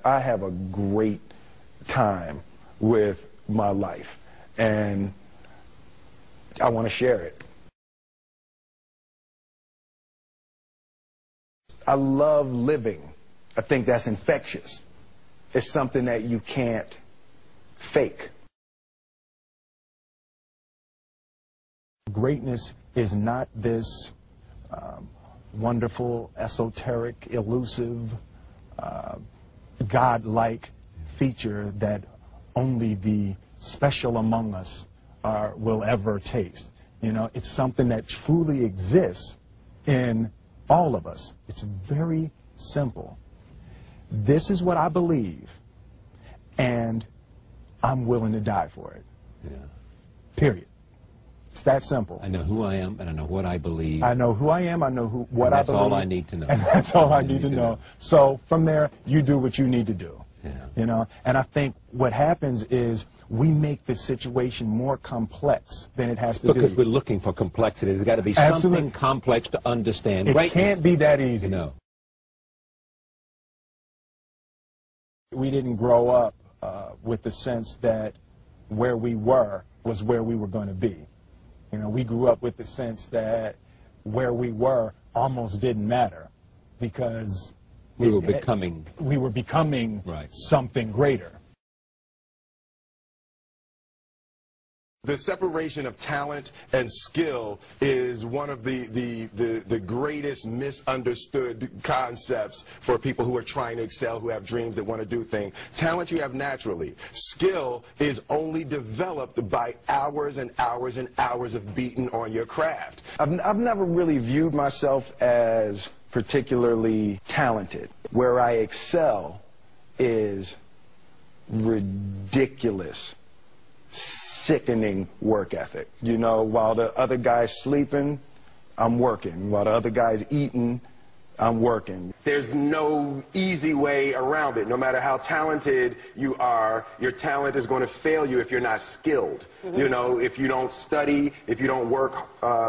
I have a great time with my life, and I want to share it. I love living. I think that's infectious. It's something that you can't fake. Greatness is not this wonderful, esoteric, elusive, God-like feature that only the special among us will ever taste. You know, it's something that truly exists in all of us. It's very simple. This is what I believe, and I'm willing to die for it. Yeah. Period. It's that simple. I know who I am, and I know what I believe. I know who I am, I know what I believe. That's all I need to know. And that's all I need to know. So from there, you do what you need to do. Yeah. You know, and I think what happens is we make the situation more complex than it has to be. Because we're looking for complexity. There's got to be something complex to understand. It can't be that easy. No. We didn't grow up with the sense that where we were was where we were going to be. You know, we grew up with the sense that where we were almost didn't matter because we were becoming right. Something greater. The separation of talent and skill is one of the greatest misunderstood concepts for people who are trying to excel, who have dreams, that want to do things. Talent you have naturally. Skill is only developed by hours and hours and hours of beating on your craft. I've never really viewed myself as particularly talented. Where I excel is ridiculous, sickening work ethic. You know, while the other guy's sleeping, I'm working. While the other guy's eating, I'm working. There's no easy way around it. No matter how talented you are, your talent is going to fail you if you're not skilled. Mm-hmm. You know, if you don't study, if you don't work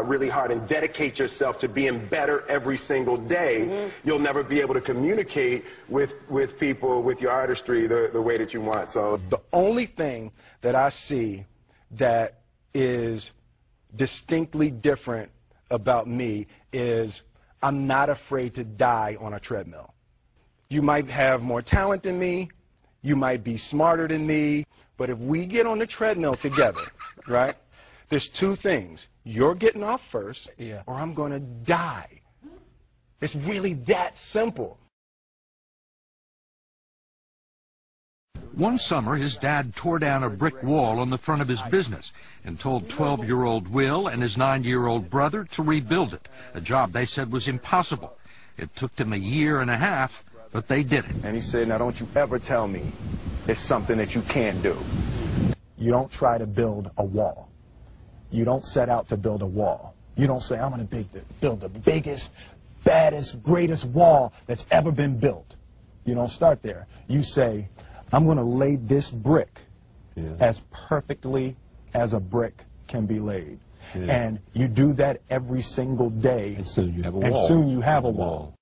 really hard and dedicate yourself to being better every single day, mm-hmm. you'll never be able to communicate with people, with your artistry, the way that you want. So the only thing that I see that is distinctly different about me is I'm not afraid to die on a treadmill. You might have more talent than me, you might be smarter than me, but if we get on the treadmill together, right, there's two things. You're getting off first, or I'm going to die. It's really that simple. One summer, his dad tore down a brick wall on the front of his business and told 12-year-old Will and his 9-year-old brother to rebuild it, a job they said was impossible. It took them 1.5 years, but they did it. And he said, now don't you ever tell me it's something that you can't do. You don't try to build a wall. You don't set out to build a wall. You don't say, I'm going to build the biggest, baddest, greatest wall that's ever been built. You don't start there. You say, I'm going to lay this brick as perfectly as a brick can be laid. Yeah. And you do that every single day. And soon you have a wall. And soon you have a wall.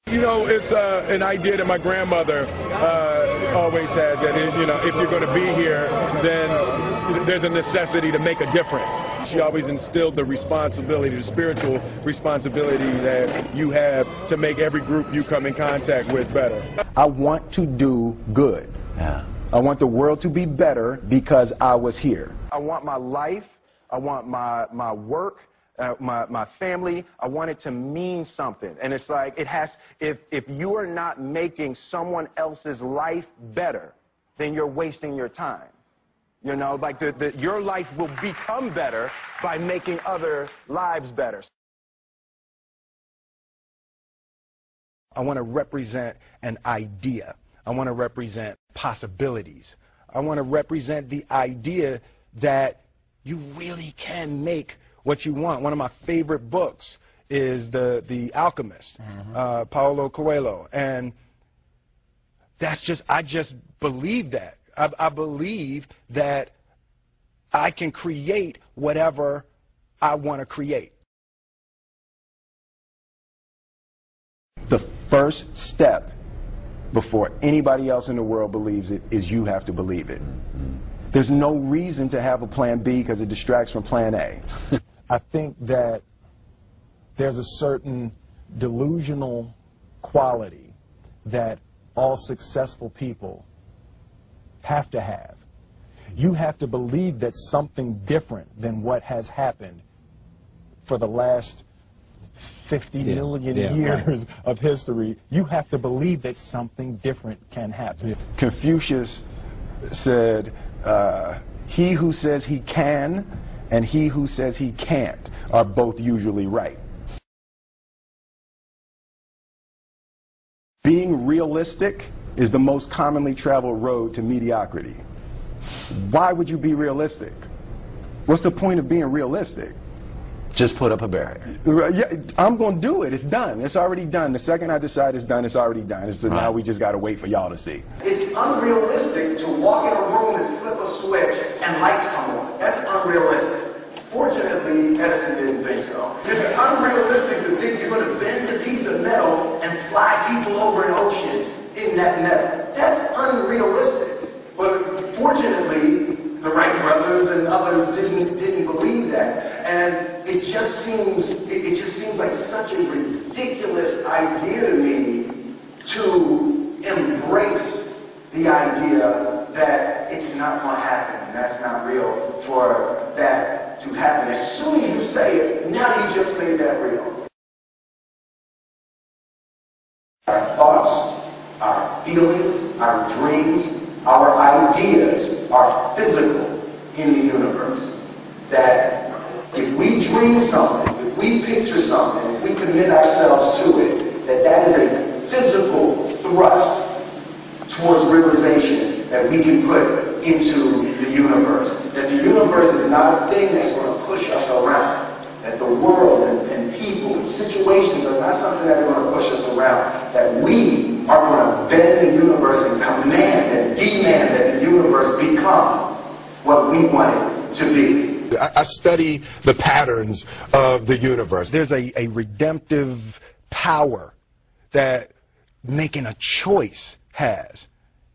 You know, it's an idea that my grandmother always had, that you know, if you're going to be here, then there's a necessity to make a difference. She always instilled the responsibility, the spiritual responsibility that you have to make every group you come in contact with better. I want to do good. Yeah. I want the world to be better because I was here. I want my life, I want my work, my family, I want it to mean something. And it's like, it has, if you are not making someone else's life better, then you're wasting your time. You know, like your life will become better by making other lives better. I want to represent an idea. I want to represent possibilities. I want to represent the idea that you really can make what you want. One of my favorite books is The Alchemist, Paulo Coelho, and that's just, I just believe that. I believe that I can create whatever I want to create. The first step before anybody else in the world believes it is you have to believe it. There's no reason to have a plan B because it distracts from plan A. I think that there's a certain delusional quality that all successful people have to have. You have to believe that something different than what has happened for the last 50 million years of history. You have to believe that something different can happen. Confucius said, he who says he can and he who says he can't are both usually right. Being realistic is the most commonly traveled road to mediocrity. Why would you be realistic? What's the point of being realistic? Just put up a barrier. Yeah, I'm going to do it. It's done. It's already done. The second I decide it's done, it's already done. So now we just got to wait for y'all to see. It's unrealistic to walk in a room and flip a switch and lights come on. That's unrealistic. Fortunately, Edison didn't think so. It's unrealistic to think you're going to bend a piece of metal and fly people over an ocean in that metal. That's unrealistic. But fortunately, the Wright brothers and others didn't believe that. And it just seems like such a ridiculous idea to me to embrace the idea that it's not going to happen and that's not real for that to happen. As soon as you say it, now you just made that real. Our thoughts, our feelings, our dreams, our ideas are physical in the universe. That if we dream something, if we picture something, if we commit ourselves to it, that is a physical thrust towards realization that we can put into the universe. That the universe is not a thing that's going to push us around. That the world and people and situations are not something that are going to push us around. That we are going to bend the universe and command and demand that the universe become what we want it to be. I study the patterns of the universe. There's a redemptive power that making a choice has,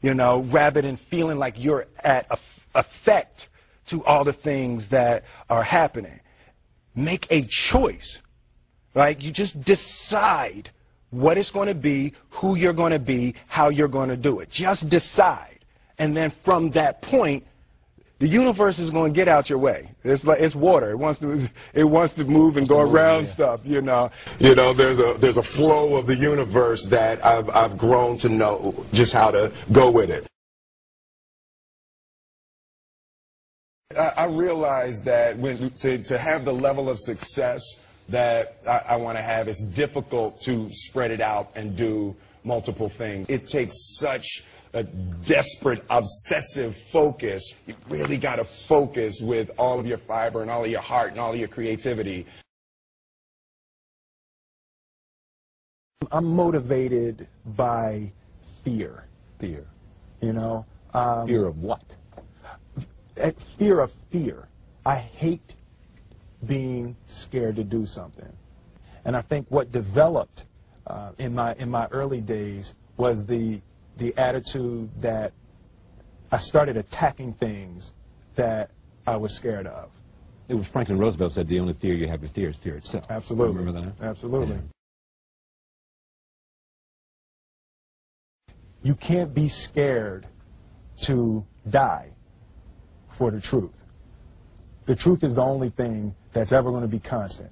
you know, rather than feeling like you're at effect to all the things that are happening. Make a choice, right? You just decide what it's going to be, who you're going to be, how you're going to do it. Just decide. And then from that point, the universe is going to get out your way. It's like it's water. It wants to move and go around stuff. You know. There's a flow of the universe that I've grown to know just how to go with it. I realize that to have the level of success that I want to have, it's difficult to spread it out and do multiple things. It takes such a desperate, obsessive focus. You really got to focus with all of your fiber and all of your heart and all of your creativity. I'm motivated by fear. Fear. You know? Fear of what? Fear of fear. I hate being scared to do something. And I think what developed in my early days was the attitude that I started attacking things that I was scared of. It was Franklin Roosevelt said the only fear you have to fear is fear itself. Absolutely. Remember that? Absolutely. Yeah. You can't be scared to die for the truth. The truth is the only thing that's ever going to be constant.